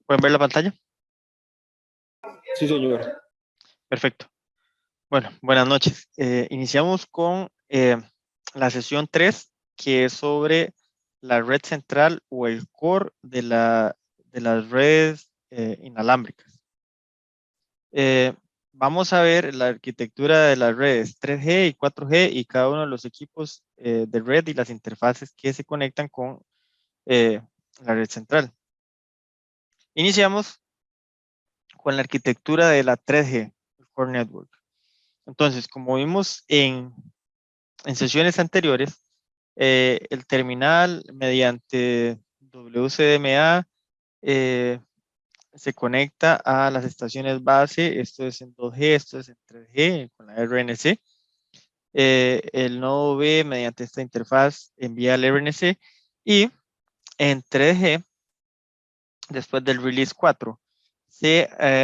¿Pueden ver la pantalla? Sí, señor. Perfecto. Bueno, buenas noches. Iniciamos con la sesión 3, que es sobre la red central o el core de las redes inalámbricas. Vamos a ver la arquitectura de las redes 3G y 4G y cada uno de los equipos de red y las interfaces que se conectan con la red central. Iniciamos con la arquitectura de la 3G, el Core Network. Entonces, como vimos en sesiones anteriores, el terminal mediante WCDMA se conecta a las estaciones base. Esto es en 2G, esto es en 3G con la RNC. El nodo B mediante esta interfaz envía al RNC y en 3G, después del release 4, se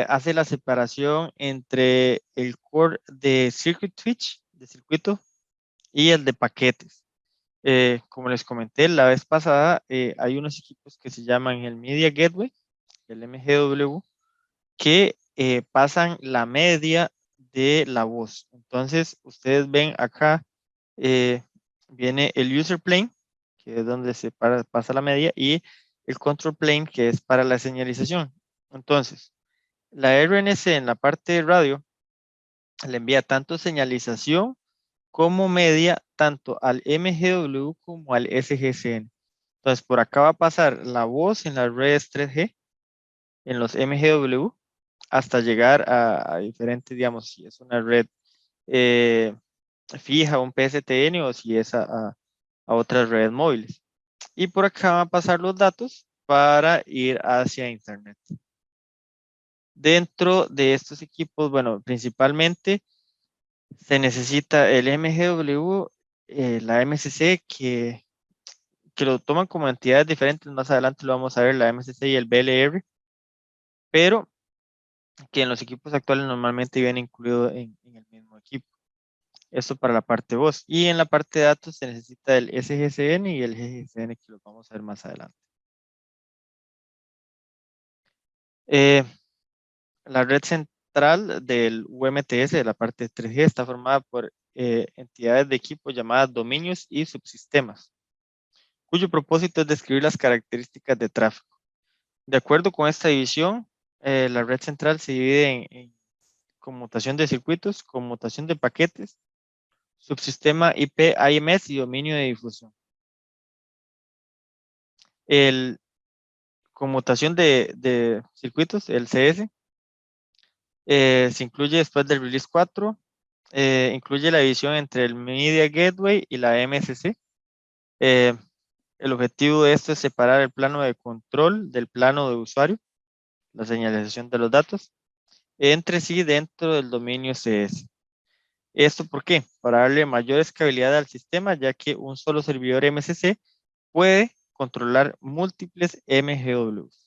hace la separación entre el core de circuit switch, de circuito, y el de paquetes. Como les comenté la vez pasada, hay unos equipos que se llaman el Media Gateway, el MGW, que pasan la media de la voz. Entonces, ustedes ven acá, viene el User Plane, que es donde se pasa la media, y el Control Plane, que es para la señalización. Entonces, la RNC en la parte de radio le envía tanto señalización como media tanto al MGW como al SGCN. Entonces, por acá va a pasar la voz en las redes 3G, en los MGW, hasta llegar a diferentes, digamos, si es una red fija, un PSTN, o si es a otras redes móviles. Y por acá van a pasar los datos para ir hacia Internet. Dentro de estos equipos, bueno, principalmente se necesita el MGW, la MCC, que lo toman como entidades diferentes. Más adelante lo vamos a ver, la MCC y el BLR, pero que en los equipos actuales normalmente viene incluido en el mismo equipo. Esto para la parte voz. Y en la parte de datos se necesita el SGCN y el GGCN, que lo vamos a ver más adelante. La red central del UMTS, de la parte 3G, está formada por entidades de equipo llamadas dominios y subsistemas, cuyo propósito es describir las características de tráfico. De acuerdo con esta división, la red central se divide en conmutación de circuitos, conmutación de paquetes, subsistema IP, IMS y dominio de difusión. El conmutación de circuitos, el CS, se incluye después del release 4, incluye la división entre el Media Gateway y la MSC. El objetivo de esto es separar el plano de control del plano de usuario, la señalización de los datos, entre sí dentro del dominio CS. ¿Esto por qué? Para darle mayor escalabilidad al sistema, ya que un solo servidor MSC puede controlar múltiples MGWs.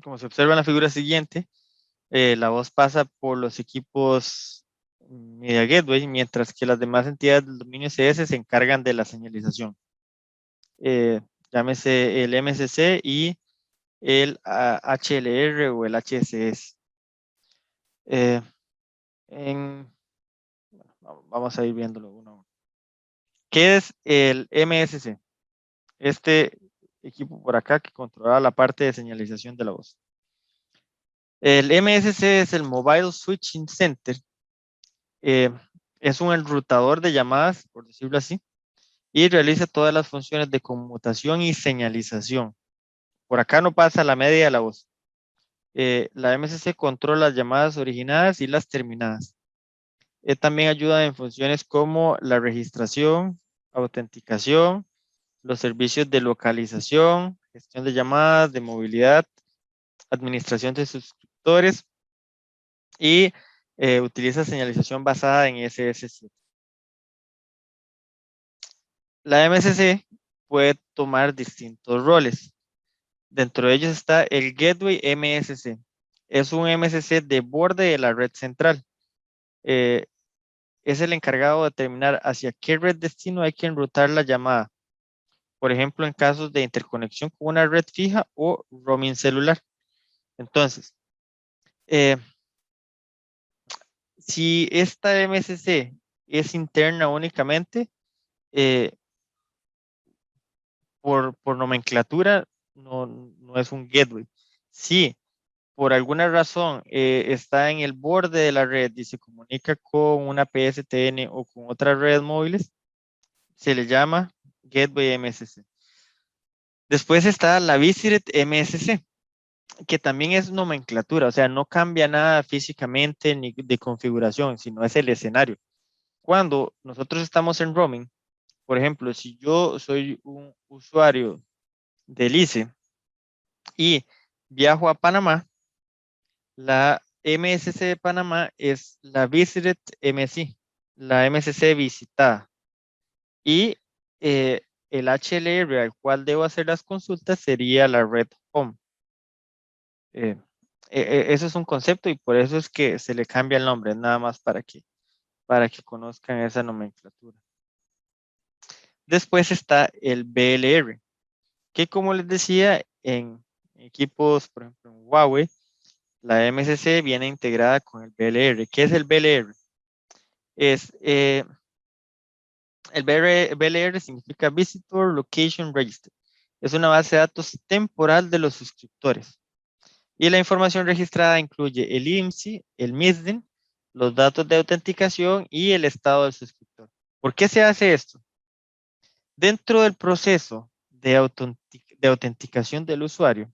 Como se observa en la figura siguiente, la voz pasa por los equipos Media Gateway, mientras que las demás entidades del dominio CS se encargan de la señalización. Llámese el MSC y el HLR o el HSS. Vamos a ir viéndolo uno a uno. ¿Qué es el MSC? Este equipo por acá que controla la parte de señalización de la voz. El MSC es el Mobile Switching Center. Es un enrutador de llamadas, por decirlo así, y realiza todas las funciones de conmutación y señalización. Por acá no pasa la media de la voz. La MSC controla las llamadas originadas y las terminadas. También ayuda en funciones como la registración, autenticación, los servicios de localización, gestión de llamadas, de movilidad, administración de suscriptores y utiliza señalización basada en SS7. La MSC puede tomar distintos roles. Dentro de ellos está el Gateway MSC. Es un MSC de borde de la red central. Es el encargado de determinar hacia qué red destino hay que enrutar la llamada. por ejemplo, en casos de interconexión con una red fija o roaming celular. Entonces, si esta MSC es interna únicamente, por nomenclatura, no es un gateway. Si por alguna razón está en el borde de la red y se comunica con una PSTN o con otras redes móviles, se le llama Gateway MSC. Después está la Visited MSC, que también es nomenclatura, o sea, no cambia nada físicamente ni de configuración, sino es el escenario. Cuando nosotros estamos en roaming, por ejemplo, si yo soy un usuario del ICE y viajo a Panamá, la MSC de Panamá es la Visited MSC, la MSC visitada. Y el HLR al cual debo hacer las consultas sería la Red Home. Eso es un concepto y por eso es que se le cambia el nombre, nada más para que conozcan esa nomenclatura. Después está el BLR, que como les decía, en equipos, por ejemplo, en Huawei, la MSC viene integrada con el BLR. ¿Qué es el BLR? El BLR significa Visitor Location Register. Es una base de datos temporal de los suscriptores. Y la información registrada incluye el IMSI, el MISDIN, los datos de autenticación y el estado del suscriptor. ¿Por qué se hace esto? Dentro del proceso de autenticación del usuario,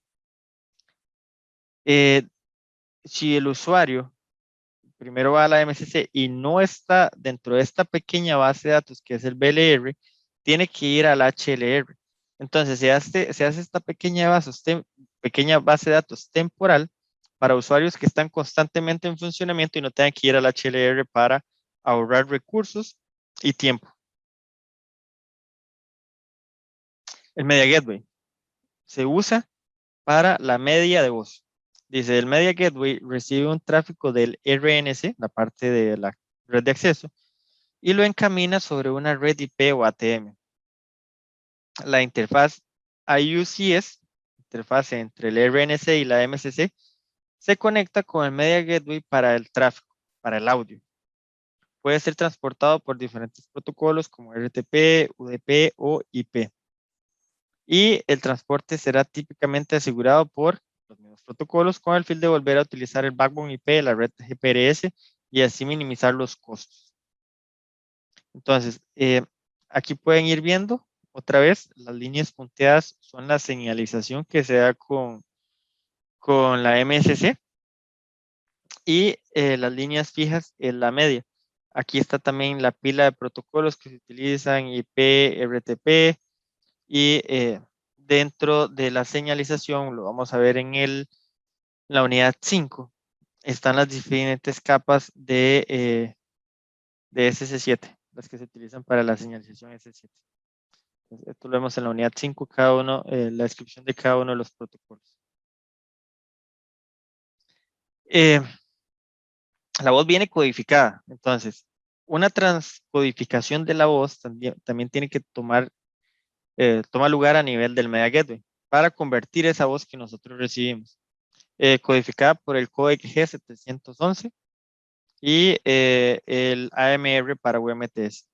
si el usuario primero va a la MSC y no está dentro de esta pequeña base de datos que es el BLR, tiene que ir al HLR. Entonces se hace esta pequeña base de datos temporal para usuarios que están constantemente en funcionamiento y no tengan que ir al HLR para ahorrar recursos y tiempo. El Media Gateway se usa para la media de voz. Dice, el Media Gateway recibe un tráfico del RNC, la parte de la red de acceso, y lo encamina sobre una red IP o ATM. La interfaz IUCS, interfaz entre el RNC y la MSC, se conecta con el Media Gateway para el tráfico, para el audio. Puede ser transportado por diferentes protocolos como RTP, UDP o IP. Y el transporte será típicamente asegurado por los mismos protocolos con el fin de volver a utilizar el backbone IP de la red GPRS y así minimizar los costos. Entonces, aquí pueden ir viendo otra vez, las líneas punteadas son la señalización que se da con la MSC y las líneas fijas es la media. Aquí está también la pila de protocolos que se utilizan, IP, RTP, y dentro de la señalización, lo vamos a ver en la unidad 5, están las diferentes capas de SS7, las que se utilizan para la señalización SS7. Esto lo vemos en la unidad 5, cada uno, la descripción de cada uno de los protocolos. La voz viene codificada, entonces, una transcodificación de la voz también tiene que toma lugar a nivel del Media Gateway para convertir esa voz que nosotros recibimos, codificada por el códec G711 y el AMR para UMTS.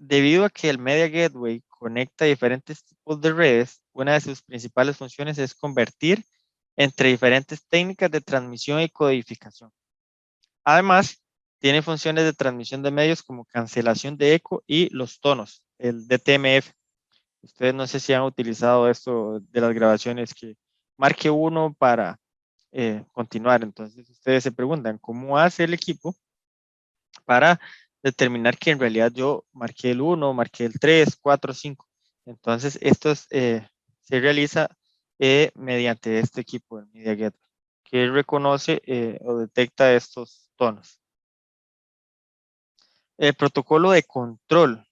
Debido a que el Media Gateway conecta diferentes tipos de redes, una de sus principales funciones es convertir entre diferentes técnicas de transmisión y codificación. Además, tiene funciones de transmisión de medios como cancelación de eco y los tonos, el DTMF. Ustedes no sé si han utilizado esto de las grabaciones que marque uno para continuar. Entonces, ustedes se preguntan, ¿cómo hace el equipo para determinar que en realidad yo marqué el 1, marqué el 3, 4, 5? Entonces, esto se realiza mediante este equipo, el Media Gateway, que reconoce o detecta estos tonos. El protocolo de control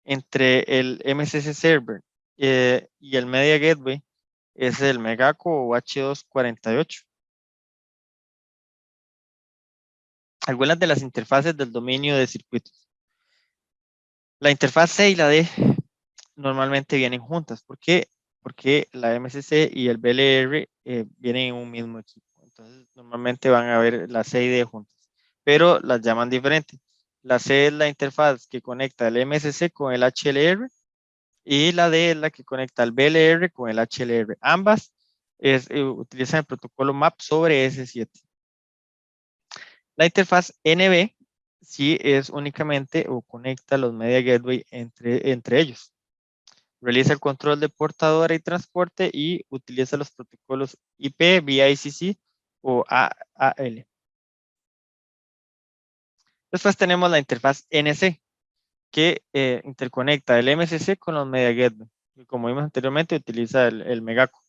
entre el MSC Server y el Media Gateway es el Megaco o H248. Algunas de las interfaces del dominio de circuitos. La interfaz C y la D normalmente vienen juntas. ¿Por qué? Porque la MSC y el BLR vienen en un mismo equipo. Entonces, normalmente van a ver la C y D juntas, pero las llaman diferente. La C es la interfaz que conecta el MSC con el HLR y la D es la que conecta el BLR con el HLR. Ambas utilizan el protocolo MAP sobre S7. La interfaz NB sí es únicamente o conecta los Media Gateway entre ellos. Realiza el control de portadora y transporte y utiliza los protocolos IP, BICC o AAL. Después tenemos la interfaz NC, que interconecta el MSC con los Media Gateway. Y como vimos anteriormente, utiliza el Megaco.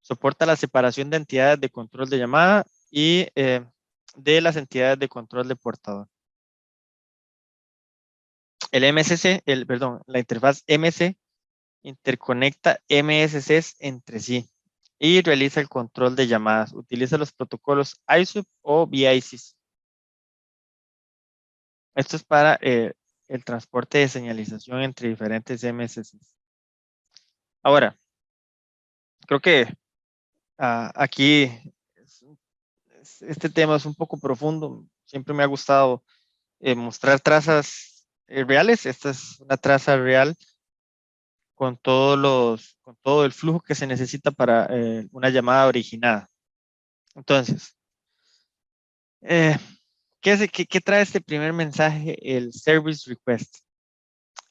Soporta la separación de entidades de control de llamada y de las entidades de control de portador. El MSC, la interfaz MC interconecta MSCs entre sí y realiza el control de llamadas. Utiliza los protocolos ISUP o BICC. Esto es para el transporte de señalización entre diferentes MSCs. Ahora, creo que aquí este tema es un poco profundo. Siempre me ha gustado mostrar trazas reales. Esta es una traza real con con todo el flujo que se necesita para una llamada originada. Entonces, eh, ¿qué trae este primer mensaje? El service request.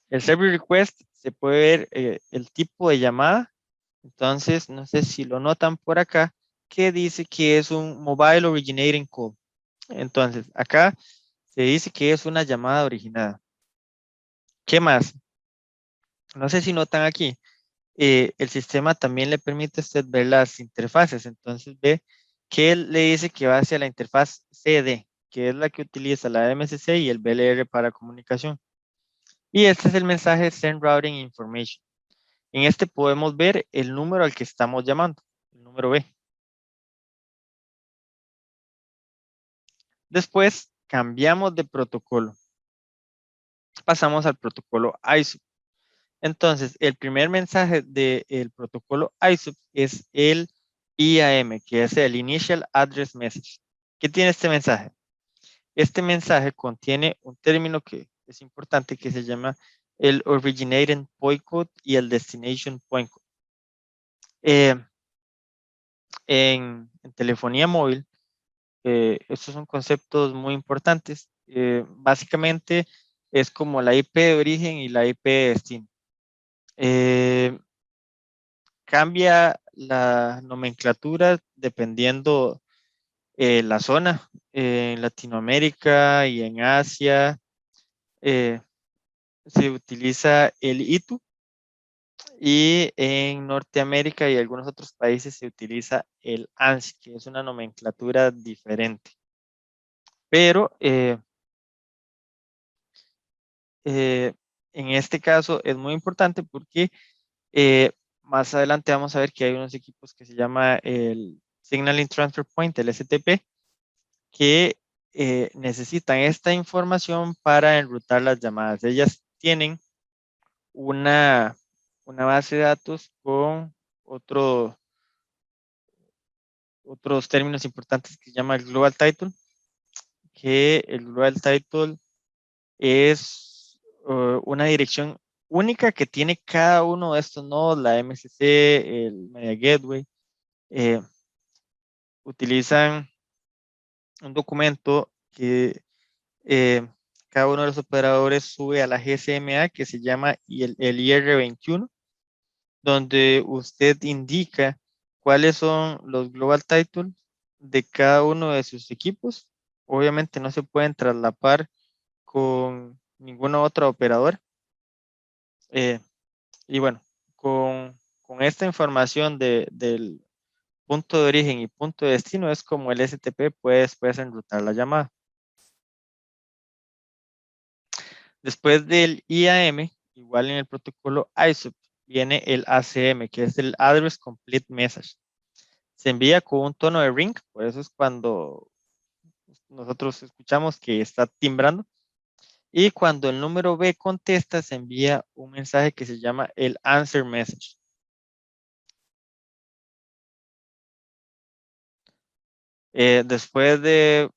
El service request se puede ver el tipo de llamada. Entonces, no sé si lo notan por acá, que dice que es un mobile originating call. Entonces, acá se dice que es una llamada originada. ¿Qué más? No sé si notan aquí, el sistema también le permite a usted ver las interfaces. Entonces ve que él le dice que va hacia la interfaz CD, que es la que utiliza la MSC y el BLR para comunicación. Y este es el mensaje Send Routing Information. En este podemos ver el número al que estamos llamando, el número B. Después cambiamos de protocolo. Pasamos al protocolo ISO. Entonces, el primer mensaje del protocolo ISO es el IAM, que es el Initial Address Message. ¿Qué tiene este mensaje? Este mensaje contiene un término que es importante que se llama el Originating Point Code y el Destination Point Code. En telefonía móvil, estos son conceptos muy importantes. Básicamente es como la IP de origen y la IP de destino. Cambia la nomenclatura dependiendo la zona. En Latinoamérica y en Asia se utiliza el ITU y en Norteamérica y algunos otros países se utiliza el ANSI, que es una nomenclatura diferente. Pero en este caso es muy importante porque más adelante vamos a ver que hay unos equipos que se llama el Signaling Transfer Point, el STP, que necesitan esta información para enrutar las llamadas. Ellas tienen una base de datos con otros términos importantes que se llama el Global Title, que el Global Title es una dirección única que tiene cada uno de estos nodos, la MSC, el Media Gateway. Utilizan un documento que cada uno de los operadores sube a la GSMA, que se llama el IR21, donde usted indica cuáles son los global titles de cada uno de sus equipos. Obviamente no se pueden traslapar con ninguna otra operadora. Y bueno, con esta información del punto de origen y punto de destino es como el STP puedes enrutar la llamada. Después del IAM, igual en el protocolo ISUP, viene el ACM, que es el Address Complete Message. Se envía con un tono de ring, por eso es cuando nosotros escuchamos que está timbrando. Y cuando el número B contesta, se envía un mensaje que se llama el answer message. Después de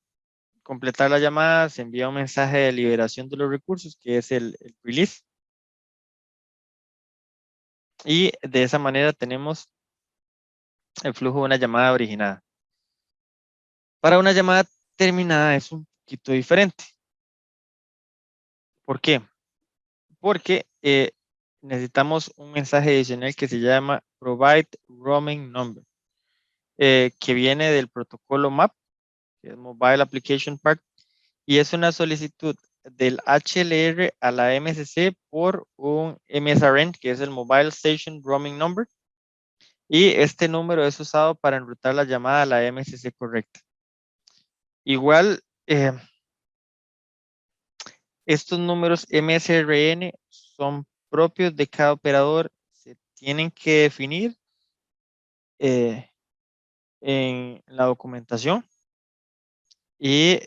completar la llamada, se envía un mensaje de liberación de los recursos, que es el release. Y de esa manera tenemos el flujo de una llamada originada. Para una llamada terminada es un poquito diferente. ¿Por qué? Porque necesitamos un mensaje adicional que se llama Provide Roaming Number, que viene del protocolo MAP, que es Mobile Application Part, y es una solicitud del HLR a la MSC por un MSRN, que es el Mobile Station Roaming Number, y este número es usado para enrutar la llamada a la MSC correcta. Igual, estos números MSRN son propios de cada operador, se tienen que definir en la documentación y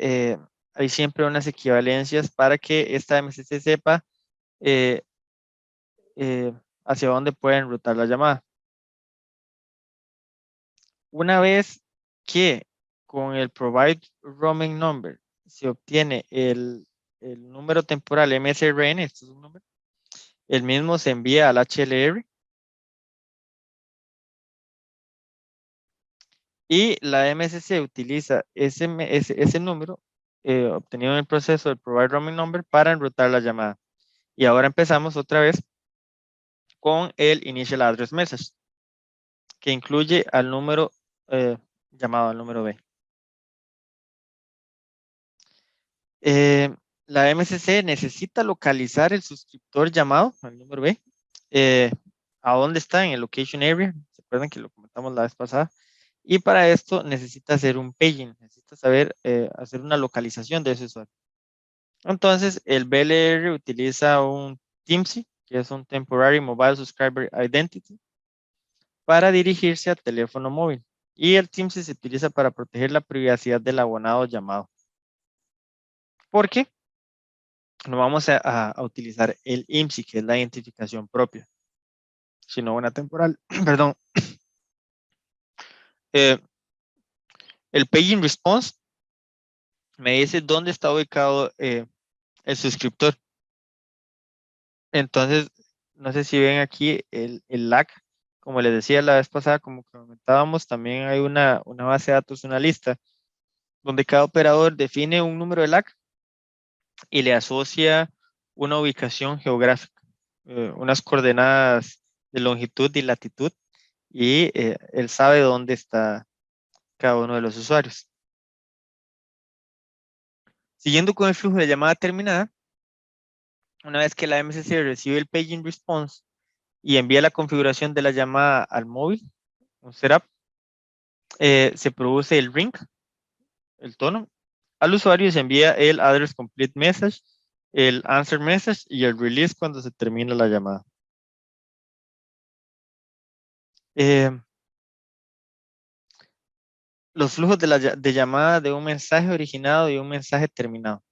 hay siempre unas equivalencias para que esta MSC sepa eh, hacia dónde puede enrutar la llamada. Una vez que con el Provide Roaming Number se obtiene el número temporal MSRN, esto es un número, el mismo se envía al HLR y la MSC utiliza ese número obtenido en el proceso del Provide Roaming Number para enrutar la llamada. Y ahora empezamos otra vez con el Initial Address Message, que incluye al número llamado al número B. La MSC necesita localizar el suscriptor llamado al número B. ¿A dónde está? En el location area. ¿Se acuerdan que lo comentamos la vez pasada? Y para esto necesita hacer un paging, necesita saber hacer una localización de ese usuario. Entonces, el BLR utiliza un TMSI, que es un Temporary Mobile Subscriber Identity, para dirigirse al teléfono móvil. Y el TMSI se utiliza para proteger la privacidad del abonado llamado. ¿Por qué? No vamos a utilizar el IMSI, que es la identificación propia, sino una temporal. Perdón. El Paging Response me dice dónde está ubicado el suscriptor. Entonces, no sé si ven aquí el lag. Como les decía la vez pasada, como comentábamos, también hay una base de datos, una lista, donde cada operador define un número de lag y le asocia una ubicación geográfica, unas coordenadas de longitud y latitud, y él sabe dónde está cada uno de los usuarios. Siguiendo con el flujo de llamada terminada, una vez que la MSC recibe el paging response y envía la configuración de la llamada al móvil, un setup, se produce el ring, el tono. Al usuario se envía el address complete message, el answer message y el release cuando se termina la llamada. Los flujos de llamada de un mensaje originado y un mensaje terminado.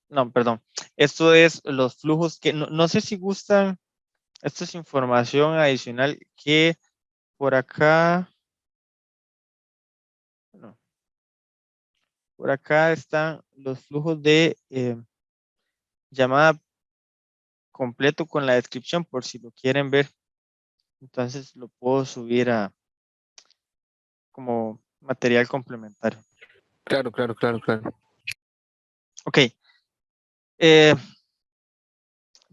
No, perdón. Esto es los flujos que no sé si gustan. Esto es información adicional que por acá. No, por acá están los flujos de llamada completo con la descripción por si lo quieren ver. Entonces lo puedo subir como material complementario. Claro, claro, claro, claro. Ok.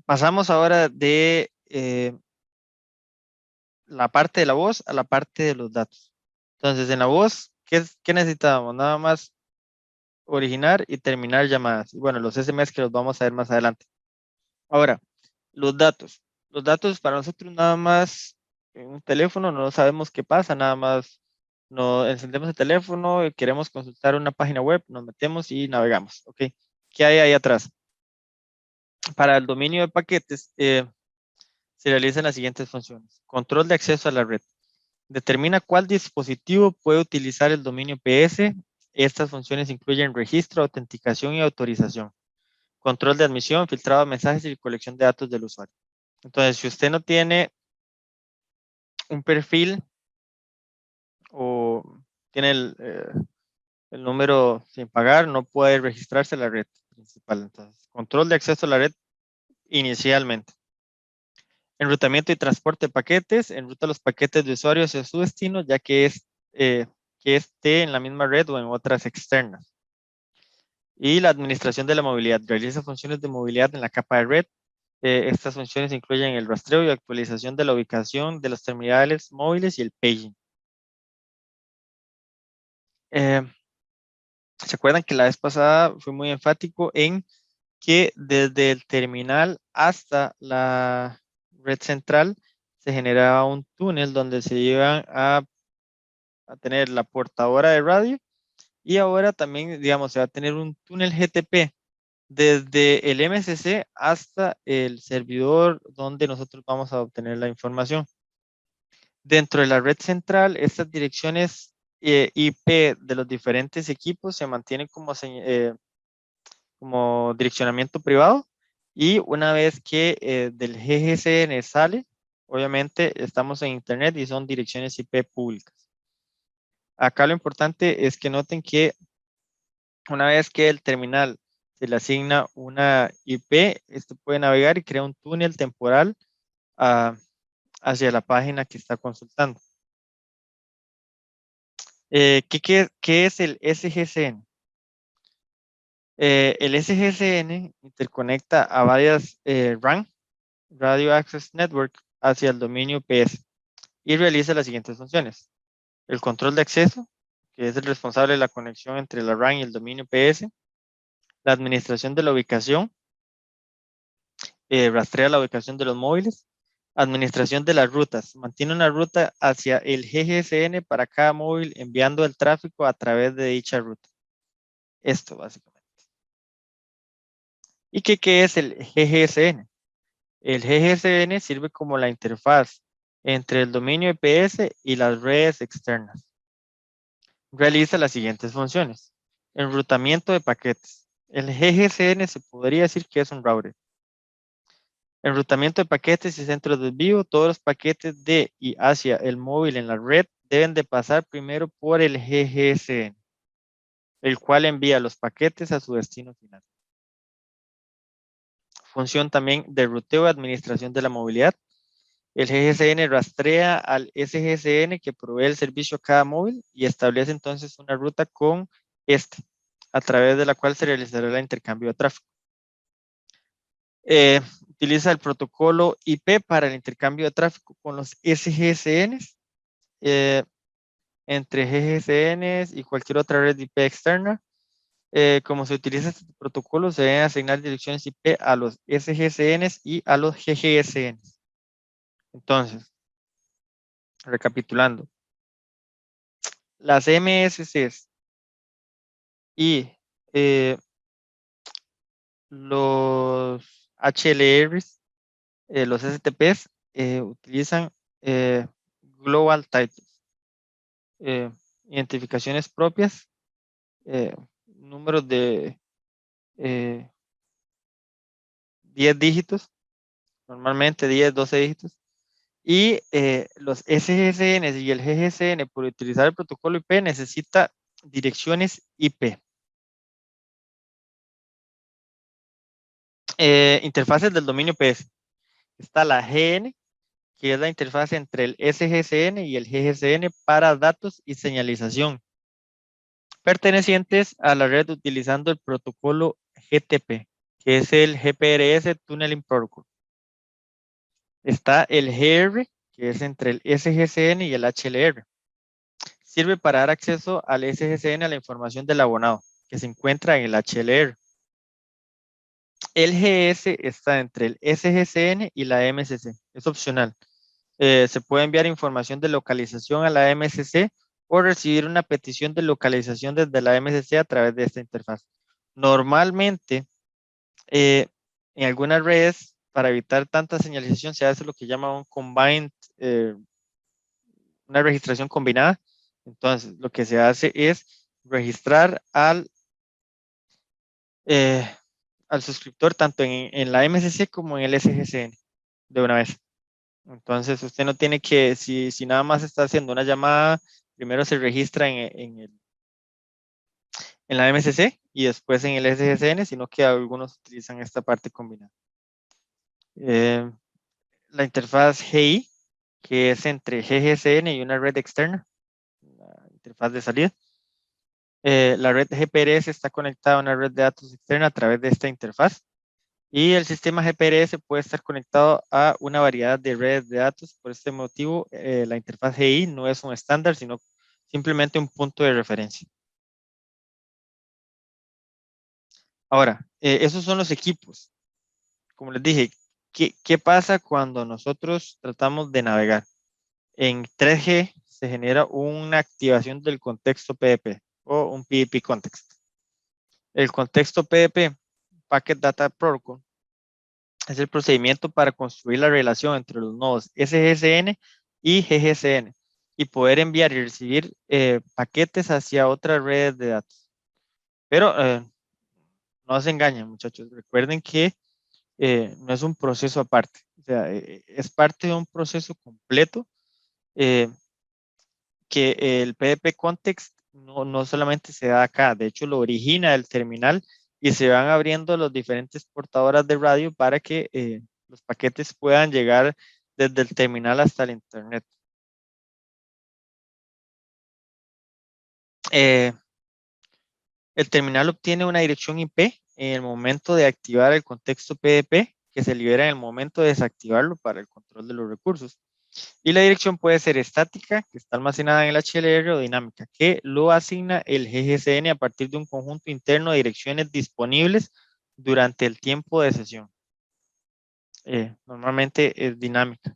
Pasamos ahora de la parte de la voz a la parte de los datos. Entonces, en la voz, ¿qué necesitábamos? Nada más originar y terminar llamadas. Y bueno, los SMS que los vamos a ver más adelante. Ahora, los datos. Los datos para nosotros nada más en un teléfono no sabemos qué pasa, nada más nos encendemos el teléfono, queremos consultar una página web, nos metemos y navegamos. ¿Ok? ¿Qué hay ahí atrás? Para el dominio de paquetes se realizan las siguientes funciones. Control de acceso a la red. Determina cuál dispositivo puede utilizar el dominio PS Estas funciones incluyen registro, autenticación y autorización, control de admisión, filtrado de mensajes y colección de datos del usuario. Entonces, si usted no tiene un perfil o tiene el número sin pagar, no puede registrarse a la red principal. Entonces, control de acceso a la red inicialmente. Enrutamiento y transporte de paquetes. Enruta los paquetes de usuarios hacia su destino, ya que que esté en la misma red o en otras externas. Y la administración de la movilidad. Realiza funciones de movilidad en la capa de red. Estas funciones incluyen el rastreo y actualización de la ubicación de los terminales móviles y el paging. ¿Se acuerdan que la vez pasada fue muy enfático en que desde el terminal hasta la red central se generaba un túnel donde se iban a tener la portadora de radio y ahora también, digamos, se va a tener un túnel GTP desde el MCC hasta el servidor donde nosotros vamos a obtener la información. Dentro de la red central, estas direcciones IP de los diferentes equipos se mantienen como direccionamiento privado y una vez que del GGCN sale, obviamente estamos en Internet y son direcciones IP públicas. Acá lo importante es que noten que una vez que el terminal se le asigna una IP, este puede navegar y crea un túnel temporal hacia la página que está consultando. ¿Qué es el SGCN? El SGCN interconecta a varias RAN, Radio Access Network, hacia el dominio PS y realiza las siguientes funciones. El control de acceso, que es el responsable de la conexión entre la RAN y el dominio PS. La administración de la ubicación, rastrea la ubicación de los móviles. Administración de las rutas, mantiene una ruta hacia el GGSN para cada móvil enviando el tráfico a través de dicha ruta. Esto básicamente. ¿Y qué es el GGSN? El GGSN sirve como la interfaz entre el dominio IPS y las redes externas. Realiza las siguientes funciones. Enrutamiento de paquetes. El GGSN se podría decir que es un router. Enrutamiento de paquetes y centros de envío. Todos los paquetes de y hacia el móvil en la red deben de pasar primero por el GGSN, el cual envía los paquetes a su destino final. Función también de ruteo y administración de la movilidad. El GGSN rastrea al SGSN que provee el servicio a cada móvil y establece entonces una ruta con a través de la cual se realizará el intercambio de tráfico. Utiliza el protocolo IP para el intercambio de tráfico con los SGSNs, entre GGSNs y cualquier otra red IP externa. Como se utiliza este protocolo, se deben asignar direcciones IP a los SGSNs y a los GGSNs. Entonces, recapitulando, las MSCs y los HLRs, los STPs, utilizan Global Titles, identificaciones propias, números de 10 dígitos, normalmente 10, 12 dígitos, y los SGSN y el GGSN, por utilizar el protocolo IP, necesita direcciones IP. Interfaces del dominio PS. Está la GN, que es la interfaz entre el SGSN y el GGSN para datos y señalización, pertenecientes a la red utilizando el protocolo GTP, que es el GPRS Tunneling Protocol. Está el GR, que es entre el SGSN y el HLR. Sirve para dar acceso al SGSN a la información del abonado, que se encuentra en el HLR. El GS está entre el SGSN y la MCC, es opcional. Se puede enviar información de localización a la MCC o recibir una petición de localización desde la MCC a través de esta interfaz. Normalmente, en algunas redes, para evitar tanta señalización, se hace lo que llama un combined, una registración combinada. Entonces, lo que se hace es registrar al suscriptor tanto en la MCC como en el SGCN de una vez. Entonces usted no tiene que, si nada más está haciendo una llamada, primero se registra en la MCC y después en el SGCN, sino que algunos utilizan esta parte combinada. La interfaz GI, que es entre GGCN y una red externa, la interfaz de salida. La red GPRS está conectada a una red de datos externa a través de esta interfaz. Y el sistema GPRS puede estar conectado a una variedad de redes de datos. Por este motivo, la interfaz GI no es un estándar, sino simplemente un punto de referencia. Ahora, esos son los equipos. Como les dije, ¿qué pasa cuando nosotros tratamos de navegar? En 3G se genera una activación del contexto PDP o un PDP context. El contexto PDP, Packet Data Protocol, es el procedimiento para construir la relación entre los nodos SGCN y GGCN y poder enviar y recibir paquetes hacia otras redes de datos. Pero no se engañen, muchachos. Recuerden que no es un proceso aparte. O sea, es parte de un proceso completo que el PDP context no solamente se da acá, de hecho lo origina el terminal y se van abriendo las diferentes portadoras de radio para que los paquetes puedan llegar desde el terminal hasta el internet. El terminal obtiene una dirección IP en el momento de activar el contexto PDP, que se libera en el momento de desactivarlo para el control de los recursos. Y la dirección puede ser estática, que está almacenada en el HLR, o dinámica, que lo asigna el GGCN a partir de un conjunto interno de direcciones disponibles durante el tiempo de sesión. Normalmente es dinámica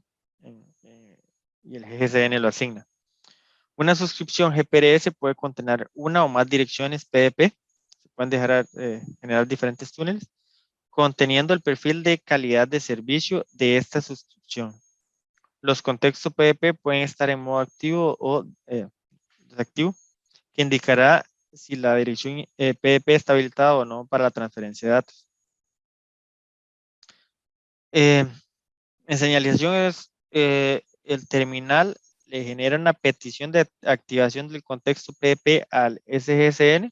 y el GGCN lo asigna. Una suscripción GPRS puede contener una o más direcciones PDP, se pueden generar diferentes túneles, conteniendo el perfil de calidad de servicio de esta suscripción. Los contextos PDP pueden estar en modo activo o desactivo, que indicará si la dirección PDP está habilitada o no para la transferencia de datos. En señalización es el terminal le genera una petición de activación del contexto PDP al SGCN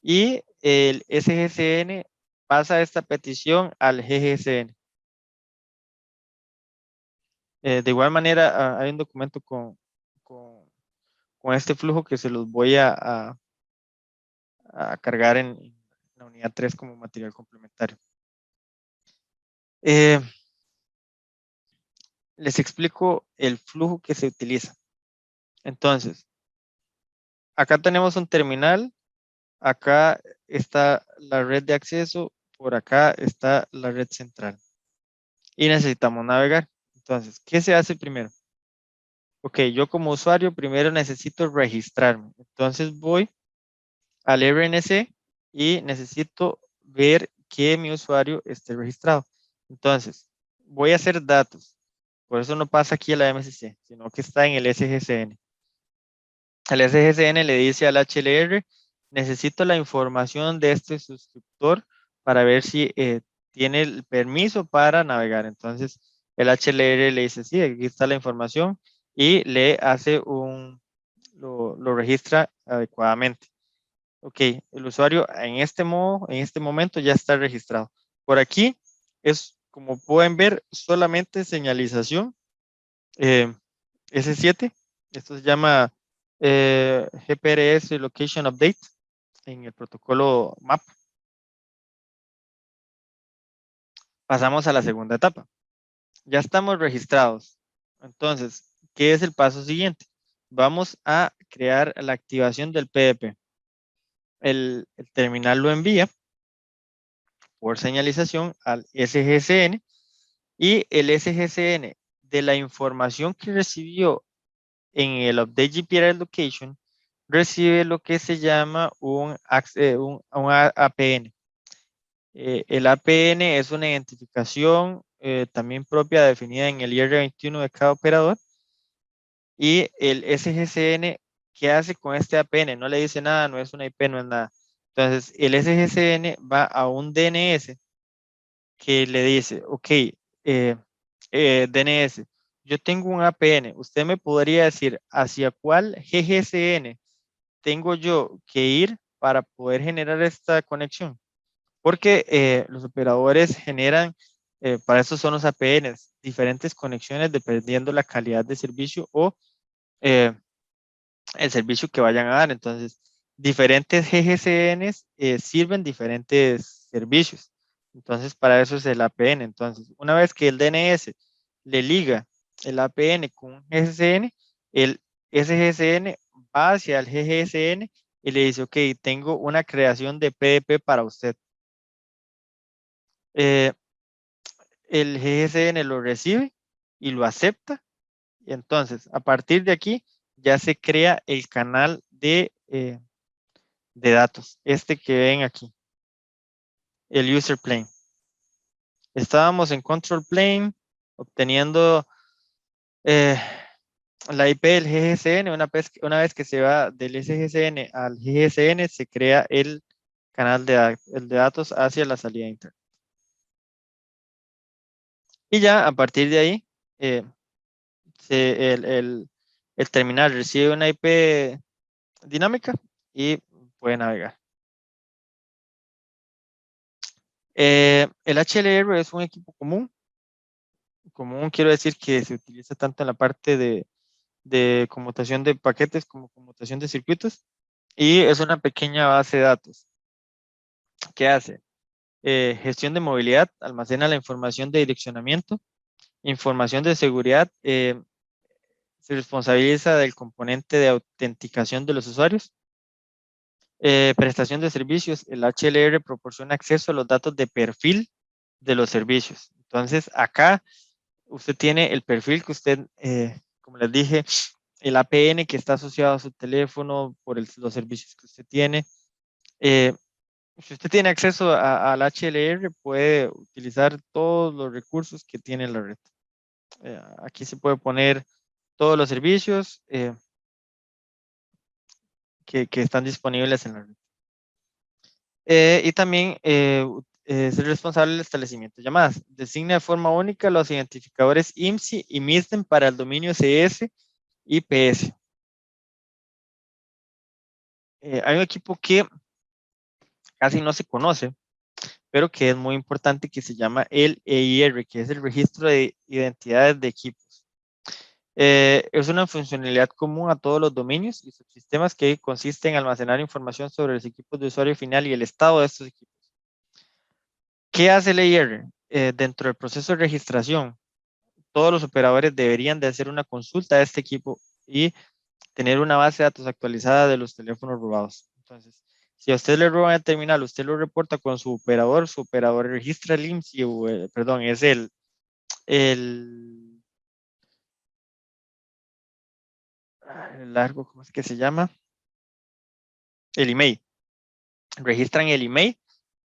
y el SGCN pasa esta petición al GGCN. De igual manera, hay un documento con este flujo que se los voy a cargar en la unidad 3 como material complementario. Les explico el flujo que se utiliza. Entonces, acá tenemos un terminal, acá está la red de acceso, por acá está la red central. Y necesitamos navegar. Entonces, ¿qué se hace primero? Ok, yo como usuario primero necesito registrarme. Entonces voy al RNC y necesito ver que mi usuario esté registrado. Entonces, voy a hacer datos. Por eso no pasa aquí a la MCC, sino que está en el SGCN. El SGCN le dice al HLR, necesito la información de este suscriptor para ver si tiene el permiso para navegar. Entonces, el HLR le dice, sí, aquí está la información y le hace lo registra adecuadamente. Ok, el usuario en este momento ya está registrado. Por aquí es, como pueden ver, solamente señalización S7. Esto se llama GPRS Location Update en el protocolo MAP. Pasamos a la segunda etapa. Ya estamos registrados. Entonces, ¿qué es el paso siguiente? Vamos a crear la activación del PDP. El terminal lo envía por señalización al SGCN y el SGCN de la información que recibió en el Update GPRS Location recibe lo que se llama un APN. El APN es una identificación también propia definida en el IR21 de cada operador y el SGCN ¿qué hace con este APN? No le dice nada, no es una IP, no es nada. Entonces, el SGCN va a un DNS que le dice, ok, DNS, yo tengo un APN, usted me podría decir hacia cuál GGCN tengo yo que ir para poder generar esta conexión, porque los operadores generan, para eso son los APNs, diferentes conexiones dependiendo la calidad de servicio o eh, el servicio que vayan a dar. Entonces, diferentes GGCNs sirven diferentes servicios. Entonces, para eso es el APN. Entonces, una vez que el DNS le liga el APN con un GGCN, el SGCN va hacia el GGCN y le dice, ok, tengo una creación de PDP para usted. Eh, el GGCN lo recibe y lo acepta. Y entonces, a partir de aquí, ya se crea el canal de datos, este que ven aquí, el user plane. Estábamos en control plane obteniendo la IP del GGCN. Una vez que se va del SGCN al GGCN, se crea el canal el de datos hacia la salida de internet. Y ya a partir de ahí, el terminal recibe una IP dinámica y puede navegar. El HLR es un equipo común. Común quiero decir que se utiliza tanto en la parte de conmutación de paquetes como conmutación de circuitos, y es una pequeña base de datos. ¿Qué hace? Gestión de movilidad, almacena la información de direccionamiento, información de seguridad, se responsabiliza del componente de autenticación de los usuarios. Prestación de servicios, el HLR proporciona acceso a los datos de perfil de los servicios. Entonces, acá usted tiene el perfil que usted, como les dije, el APN que está asociado a su teléfono por los servicios que usted tiene. Si usted tiene acceso al HLR, puede utilizar todos los recursos que tiene la red. Aquí se puede poner todos los servicios que están disponibles en la red. Y también es responsable del establecimiento de llamadas. Designa de forma única los identificadores IMSI y MISDEM para el dominio CS y PS. Hay un equipo que casi no se conoce, pero que es muy importante, que se llama el EIR, que es el registro de identidades de equipos. Es una funcionalidad común a todos los dominios y subsistemas que consiste en almacenar información sobre los equipos de usuario final y el estado de estos equipos. ¿Qué hace el EIR? Dentro del proceso de registración, todos los operadores deberían de hacer una consulta a este equipo y tener una base de datos actualizada de los teléfonos robados. Entonces, si a usted le roban el terminal, usted lo reporta con su operador registra el IMSI, perdón, es el largo, ¿cómo es que se llama? El email. Registran el email,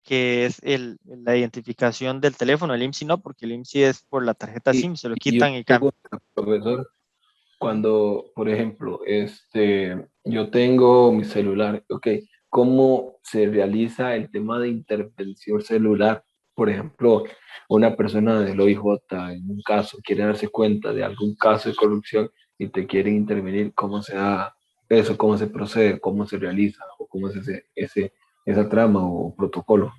que es la identificación del teléfono. El IMSI no, porque el IMSI es por la tarjeta SIM, se lo Y quitan y cambian. pregunta, profesor, cuando, por ejemplo, yo tengo mi celular, ok, ¿cómo se realiza el tema de intervención celular? Por ejemplo, una persona del OIJ en un caso quiere darse cuenta de algún caso de corrupción y te quieren intervenir, ¿cómo se da eso? ¿Cómo se procede? ¿Cómo se realiza? ¿O cómo es esa trama o protocolo?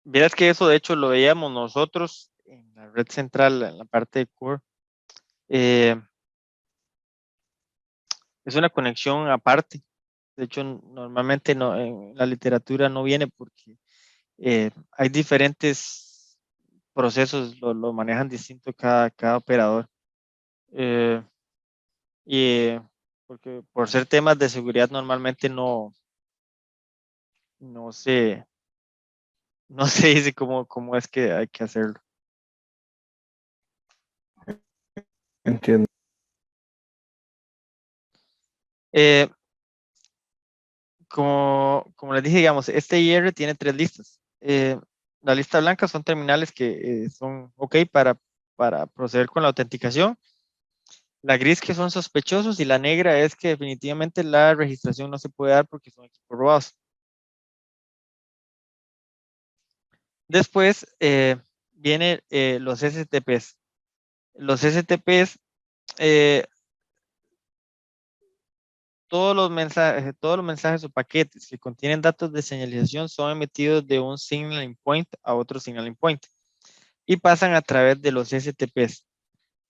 Vieras que eso de hecho lo veíamos nosotros en la red central, en la parte de core. Es una conexión aparte. De hecho, normalmente no, en la literatura no viene porque hay diferentes procesos, lo manejan distinto cada operador. Eh, y porque por ser temas de seguridad normalmente no se, no se dice cómo es que hay que hacerlo. Entiendo. Eh, como les dije, digamos, este IR tiene 3 listas. La lista blanca son terminales que son OK para proceder con la autenticación. La gris que son sospechosos y la negra es que definitivamente la registración no se puede dar porque son equipos robados. Después vienen los STPs. Los STPs, eh, todos los mensajes o paquetes que contienen datos de señalización son emitidos de un signaling point a otro signaling point y pasan a través de los STPs,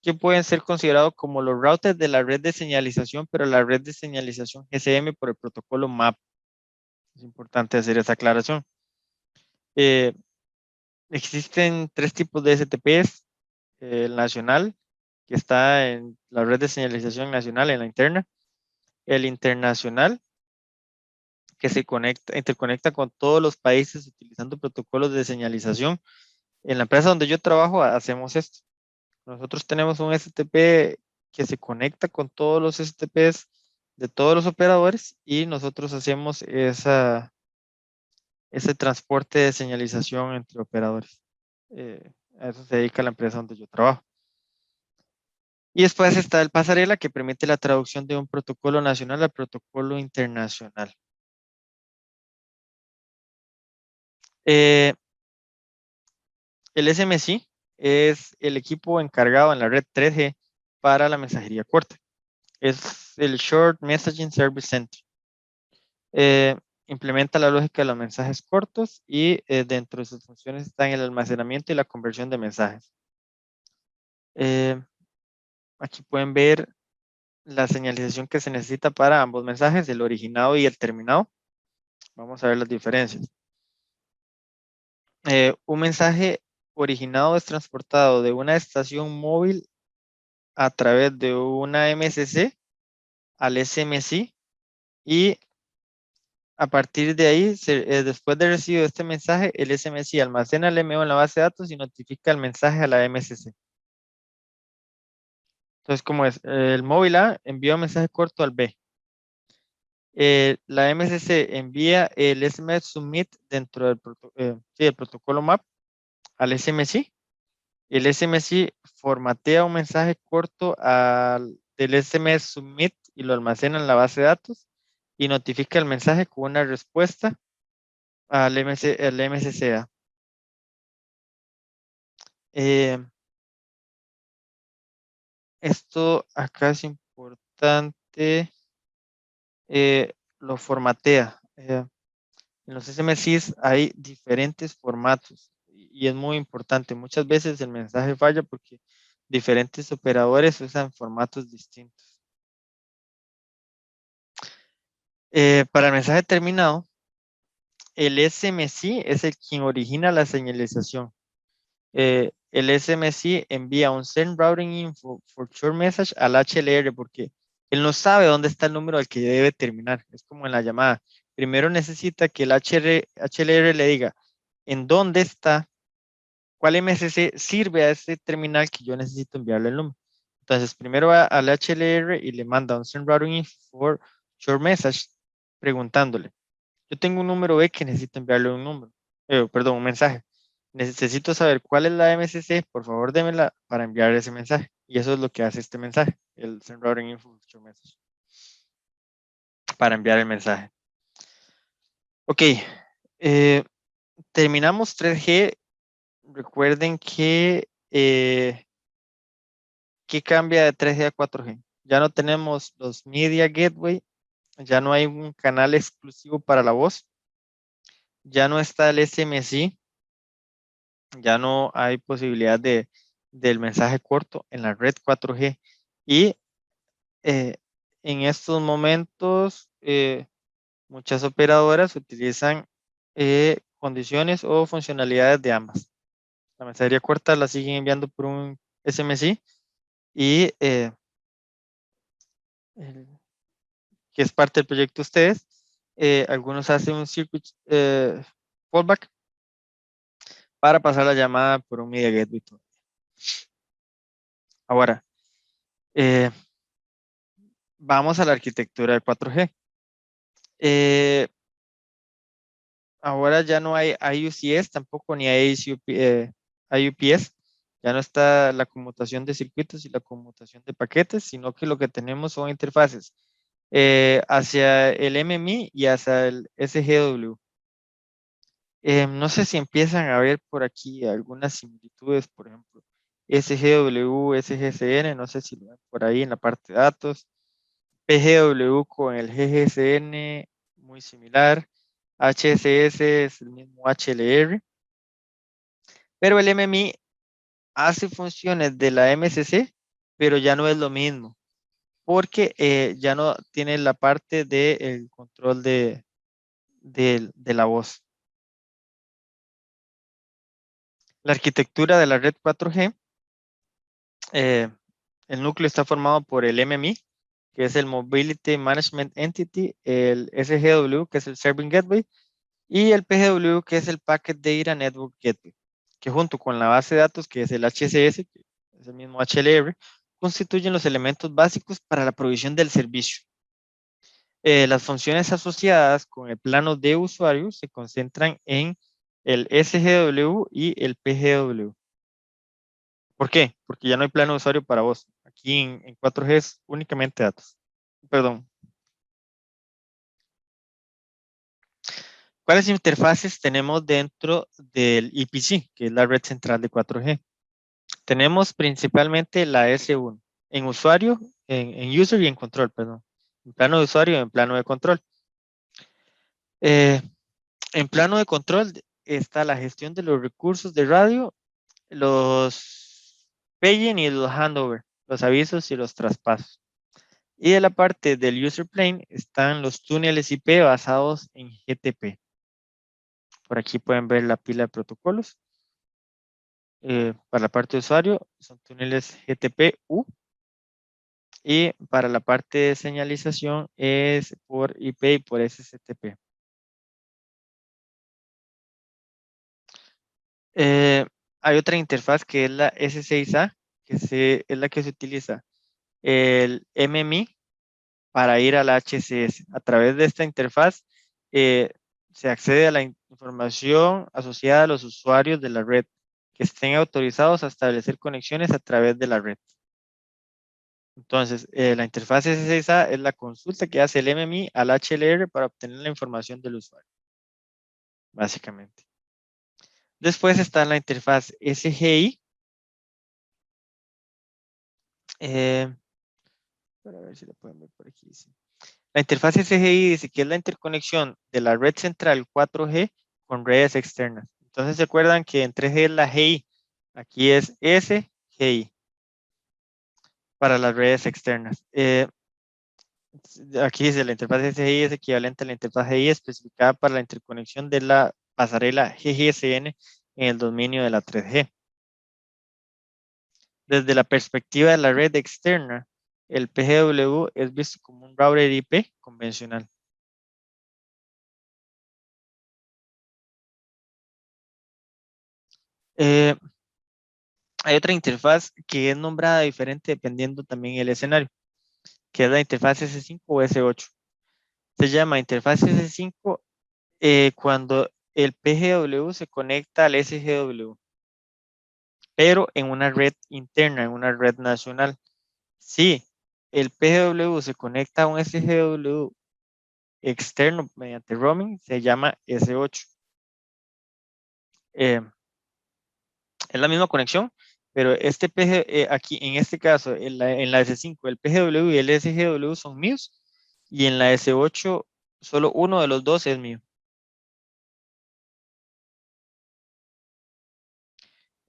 que pueden ser considerados como los routers de la red de señalización, pero la red de señalización GSM por el protocolo MAP. Es importante hacer esa aclaración. Eh, Existen tres tipos de STPs. El nacional, que está en la red de señalización nacional, en la interna. El internacional, que se interconecta con todos los países utilizando protocolos de señalización. En la empresa donde yo trabajo hacemos esto. Nosotros tenemos un STP que se conecta con todos los STPs de todos los operadores y nosotros hacemos ese transporte de señalización entre operadores. A eso se dedica la empresa donde yo trabajo. Y después está el pasarela, que permite la traducción de un protocolo nacional al protocolo internacional. El SMC es el equipo encargado en la red 3G para la mensajería corta. Es el Short Messaging Service Center. Implementa la lógica de los mensajes cortos y dentro de sus funciones están el almacenamiento y la conversión de mensajes. Aquí pueden ver la señalización que se necesita para ambos mensajes, el originado y el terminado. Vamos a ver las diferencias. Un mensaje originado es transportado de una estación móvil a través de una MSC al SMC y a partir de ahí, después de recibir este mensaje, el SMC almacena el MO en la base de datos y notifica el mensaje a la MSC. Entonces, ¿cómo es? El móvil A envía un mensaje corto al B. La MSC envía el SMS submit dentro del protocolo MAP al SMC. El SMC formatea un mensaje corto del SMS submit y lo almacena en la base de datos y notifica el mensaje con una respuesta al MSCA. Eh, Esto acá es importante, lo formatea. En los SMCs hay diferentes formatos y es muy importante. Muchas veces el mensaje falla porque diferentes operadores usan formatos distintos. Para el mensaje terminado, el SMC es el quien origina la señalización. El SMC envía un send routing info for short message al HLR porque él no sabe dónde está el número al que debe terminar. Es como en la llamada. Primero necesita que el HLR le diga en dónde está, cuál MSC sirve a ese terminal que yo necesito enviarle el número. Entonces, primero va al HLR y le manda un send routing info for short message preguntándole. Yo tengo un número B que necesito enviarle un mensaje. Necesito saber cuál es la MSC, por favor démela para enviar ese mensaje. Y eso es lo que hace este mensaje, el Send Routing Info Message, para enviar el mensaje. Ok, terminamos 3G. Recuerden que, ¿qué cambia de 3G a 4G? Ya no tenemos los Media Gateway, ya no hay un canal exclusivo para la voz, ya no está el SMC, ya no hay posibilidad del mensaje corto en la red 4G. Y en estos momentos, muchas operadoras utilizan condiciones o funcionalidades de ambas. La mensajería corta la siguen enviando por un SMC y que es parte del proyecto de ustedes. Algunos hacen un circuit fallback para pasar la llamada por un media gateway. Ahora, vamos a la arquitectura de 4G. Ahora ya no hay IUCS tampoco, ni hay IUPS. Ya no está la conmutación de circuitos y la conmutación de paquetes, sino que lo que tenemos son interfaces hacia el MMI y hacia el SGW. No sé si empiezan a ver por aquí algunas similitudes, por ejemplo, SGW, SGCN, no sé si lo ven por ahí en la parte de datos. PGW con el GGCN, muy similar. HSS es el mismo HLR, pero el MMI hace funciones de la MCC, pero ya no es lo mismo, porque ya no tiene la parte del control de la voz. La arquitectura de la red 4G, eh, el núcleo está formado por el MMI, que es el Mobility Management Entity, el SGW, que es el Serving Gateway, y el PGW, que es el Packet Data Network Gateway, que junto con la base de datos, que es el HCS, que es el mismo HLR, constituyen los elementos básicos para la provisión del servicio. Las funciones asociadas con el plano de usuario se concentran en el SGW y el PGW. ¿Por qué? Porque ya no hay plano de usuario para vos. Aquí en 4G es únicamente datos. Perdón. ¿Cuáles interfaces tenemos dentro del EPC, que es la red central de 4G? Tenemos principalmente la S1, en usuario, en user y en control, perdón. En plano de usuario y en plano de control. Eh, en plano de control está la gestión de los recursos de radio, los paging y los handover, los avisos y los traspasos. Y de la parte del user plane están los túneles IP basados en GTP. Por aquí pueden ver la pila de protocolos. Para la parte de usuario son túneles GTP-U y para la parte de señalización es por IP y por SCTP. Hay otra interfaz que es la S6A, es la que se utiliza el MMI para ir al HCS. A través de esta interfaz se accede a la información asociada a los usuarios de la red que estén autorizados a establecer conexiones a través de la red. Entonces, la interfaz S6A es la consulta que hace el MMI al HLR para obtener la información del usuario, básicamente. Después está la interfaz SGI. Para ver si lo pueden ver por aquí. Sí. La interfaz SGI dice que es la interconexión de la red central 4G con redes externas. Entonces, ¿se acuerdan que en 3G es la GI? Aquí es SGI para las redes externas. Aquí dice la interfaz SGI es equivalente a la interfaz GI especificada para la interconexión de la pasarela GGSN en el dominio de la 3G. Desde la perspectiva de la red externa, el PGW es visto como un router IP convencional. Eh, Hay otra interfaz que es nombrada diferente dependiendo también el escenario, que es la interfaz S5 o S8. Se llama interfaz S5 cuando el PGW se conecta al SGW, pero en una red interna, en una red nacional. Si el PGW se conecta a un SGW externo mediante roaming, se llama S8. Eh, es la misma conexión, pero este PG, aquí en este caso, en la S5, el PGW y el SGW son míos, y en la S8 solo uno de los dos es mío.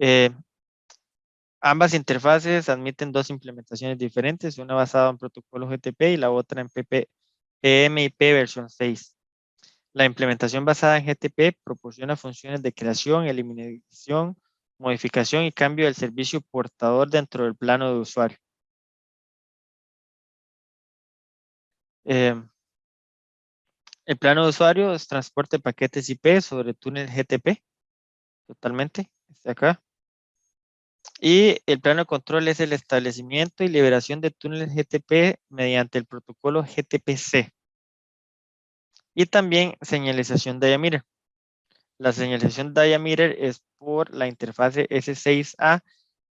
Eh, Ambas interfaces admiten dos implementaciones diferentes, una basada en protocolo GTP y la otra en PMIP versión 6. La implementación basada en GTP proporciona funciones de creación, eliminación, modificación y cambio del servicio portador dentro del plano de usuario. Eh, el plano de usuario es transporte de paquetes IP sobre túnel GTP, totalmente, está acá. Y el plano de control es el establecimiento y liberación de túneles GTP mediante el protocolo GTPC. Y también señalización diameter. La señalización diameter es por la interfase S6A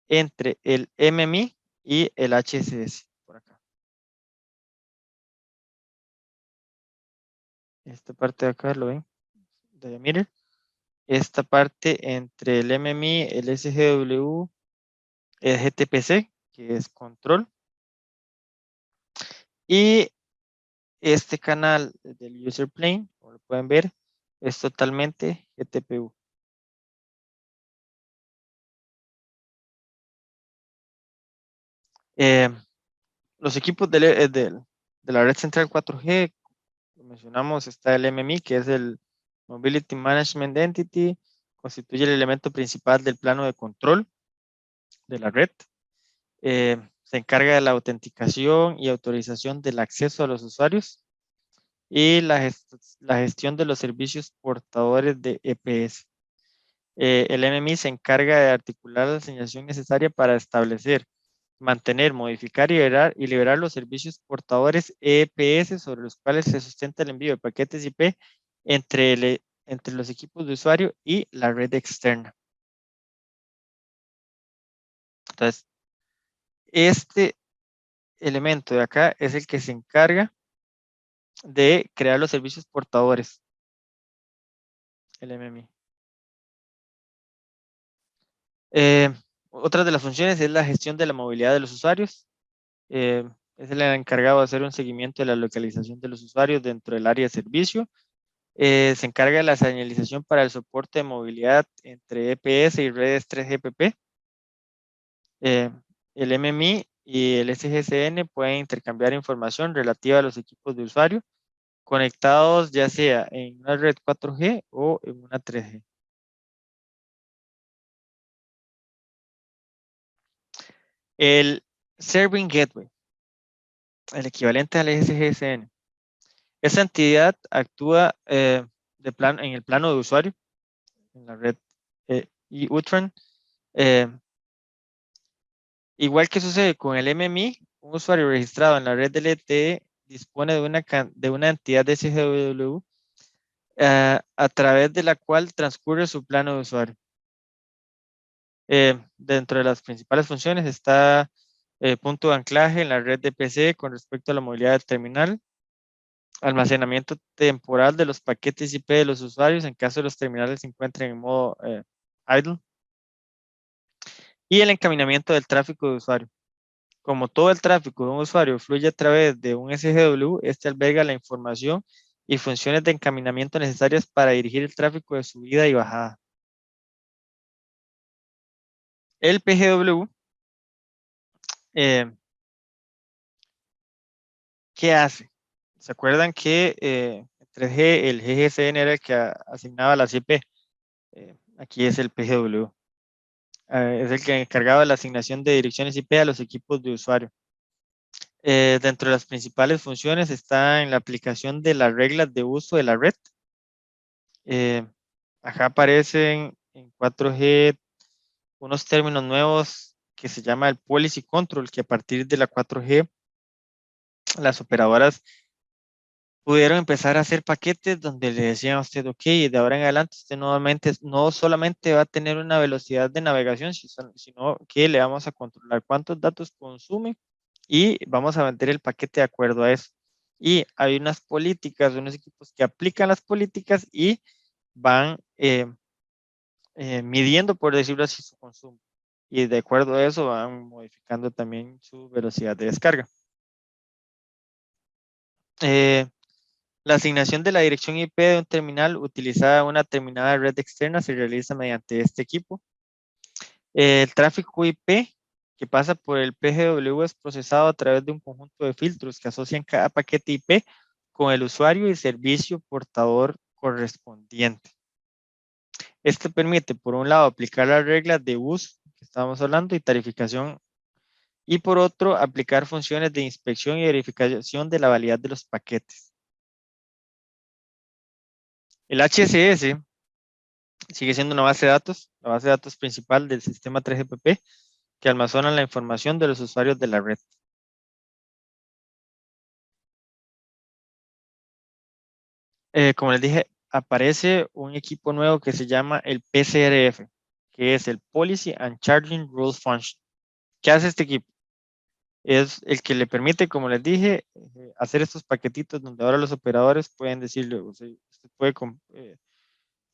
entre el MMI y el HSS. Por acá. Esta parte de acá, ¿lo ven? Miren. Esta parte entre el MMI, el SGW, el GTPC, que es control, y este canal del user plane, como lo pueden ver, es totalmente GTPU. Los equipos de la red central 4G, como mencionamos, está el MMI, que es el Mobility Management Entity, constituye el elemento principal del plano de control de la red. Se encarga de la autenticación y autorización del acceso a los usuarios y la gestión de los servicios portadores de EPS. El MMI se encarga de articular la asignación necesaria para establecer, mantener, modificar y liberar los servicios portadores EPS sobre los cuales se sustenta el envío de paquetes IP entre los equipos de usuario y la red externa. Entonces, este elemento de acá es el que se encarga de crear los servicios portadores, el MMI. Otra de las funciones es la gestión de la movilidad de los usuarios. Es el encargado de hacer un seguimiento de la localización de los usuarios dentro del área de servicio. Se encarga de la señalización para el soporte de movilidad entre EPS y redes 3GPP. El MMI y el SGCN pueden intercambiar información relativa a los equipos de usuario conectados ya sea en una red 4G o en una 3G. El Serving Gateway, el equivalente al SGSN. Esa entidad actúa en el plano de usuario, en la red UTRAN. Igual que sucede con el MMI, un usuario registrado en la red del LTE dispone de una entidad de SGW a través de la cual transcurre su plano de usuario. Dentro de las principales funciones está punto de anclaje en la red de PC con respecto a la movilidad del terminal, almacenamiento temporal de los paquetes IP de los usuarios en caso de los terminales se encuentren en modo idle, y el encaminamiento del tráfico de usuario. Como todo el tráfico de un usuario fluye a través de un SGW, este alberga la información y funciones de encaminamiento necesarias para dirigir el tráfico de subida y bajada. El PGW, ¿qué hace? ¿Se acuerdan que 3G, el GGCN era el que asignaba las IP? Aquí es el PGW. Es el que encargaba de la asignación de direcciones IP a los equipos de usuario. Dentro de las principales funciones está en la aplicación de las reglas de uso de la red. Acá aparecen en 4G unos términos nuevos que se llama el Policy Control, que a partir de la 4G las operadoras pudieron empezar a hacer paquetes donde le decían a usted, ok, de ahora en adelante usted nuevamente no solamente va a tener una velocidad de navegación, sino que le vamos a controlar cuántos datos consume y vamos a vender el paquete de acuerdo a eso. Y hay unas políticas, unos equipos que aplican las políticas y van midiendo, por decirlo así, su consumo. Y de acuerdo a eso van modificando también su velocidad de descarga. La asignación de la dirección IP de un terminal utilizada en una determinada red externa se realiza mediante este equipo. El tráfico IP que pasa por el PGW es procesado a través de un conjunto de filtros que asocian cada paquete IP con el usuario y servicio portador correspondiente. Este permite, por un lado, aplicar las reglas de uso que estábamos hablando y tarificación, y por otro, aplicar funciones de inspección y verificación de la validad de los paquetes. El HSS sigue siendo una base de datos, la base de datos principal del sistema 3GPP, que almacena la información de los usuarios de la red. Como les dije, aparece un equipo nuevo que se llama el PCRF, que es el Policy and Charging Rules Function. ¿Qué hace este equipo? Es el que le permite, como les dije, hacer estos paquetitos donde ahora los operadores pueden decirle, usted puede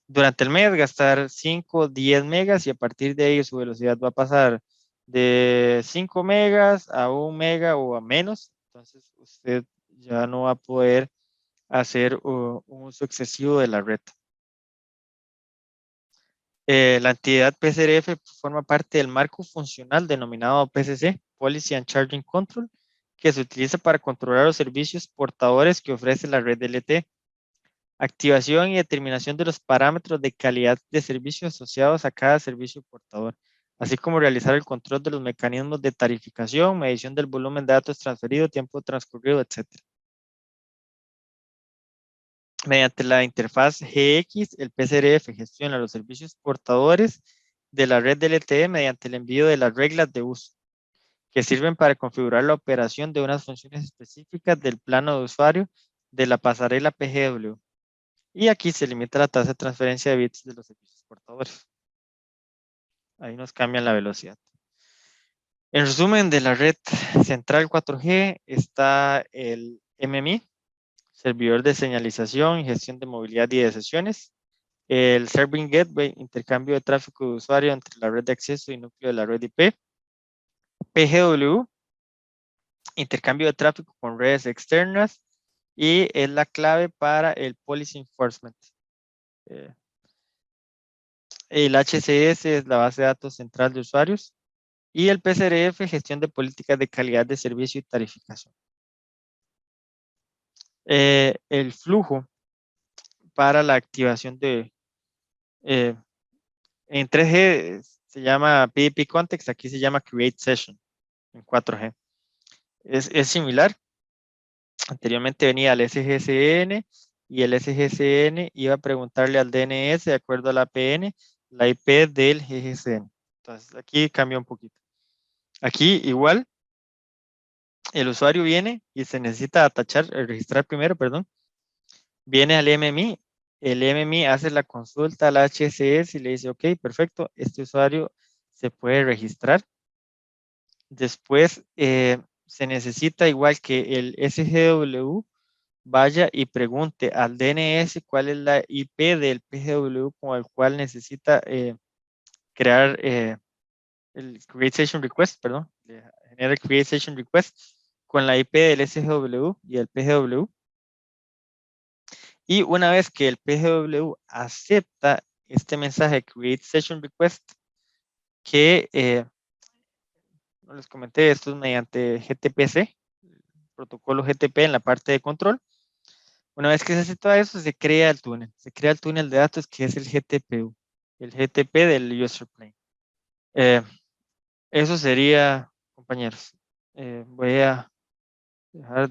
durante el mes gastar 5, 10 megas y a partir de ahí su velocidad va a pasar de 5 megas a 1 mega o a menos. Entonces usted ya no va a poder hacer un uso excesivo de la red. La entidad PCRF forma parte del marco funcional denominado PCC, Policy and Charging Control, que se utiliza para controlar los servicios portadores que ofrece la red LTE. Activación y determinación de los parámetros de calidad de servicio asociados a cada servicio portador, así como realizar el control de los mecanismos de tarificación, medición del volumen de datos transferido, tiempo transcurrido, etc. Mediante la interfaz GX, el PCRF gestiona los servicios portadores de la red LTE mediante el envío de las reglas de uso, que sirven para configurar la operación de unas funciones específicas del plano de usuario de la pasarela PGW. Y aquí se limita la tasa de transferencia de bits de los servicios portadores. Ahí nos cambian la velocidad. En resumen, de la red central 4G está el MMI, servidor de señalización y gestión de movilidad y de sesiones. El Serving Gateway, intercambio de tráfico de usuario entre la red de acceso y núcleo de la red IP. PGW, intercambio de tráfico con redes externas. Y es la clave para el Policy Enforcement. El HCS es la base de datos central de usuarios. Y el PCRF, gestión de políticas de calidad de servicio y tarificación. El flujo para la activación de en 3G se llama PDP Context, aquí se llama Create Session en 4G. Es similar. Anteriormente venía el SGCN y el SGCN iba a preguntarle al DNS de acuerdo a la APN la IP del GGCN. Entonces aquí cambia un poquito. Aquí igual el usuario viene y se necesita registrar primero, perdón. Viene al MMI, el MMI hace la consulta al HCS y le dice, ok, perfecto, este usuario se puede registrar. Después se necesita igual que el SGW vaya y pregunte al DNS cuál es la IP del PGW con el cual necesita crear el Create Session Request, perdón, genera el Create Session Request con la IP del SGW y el PGW. Y una vez que el PGW acepta este mensaje Create Session Request, que no les comenté, esto es mediante GTPC, protocolo GTP en la parte de control. Una vez que se acepta eso, se crea el túnel. Se crea el túnel de datos que es el GTPU, el GTP del User Plane. Eso sería, compañeros. Voy a dejar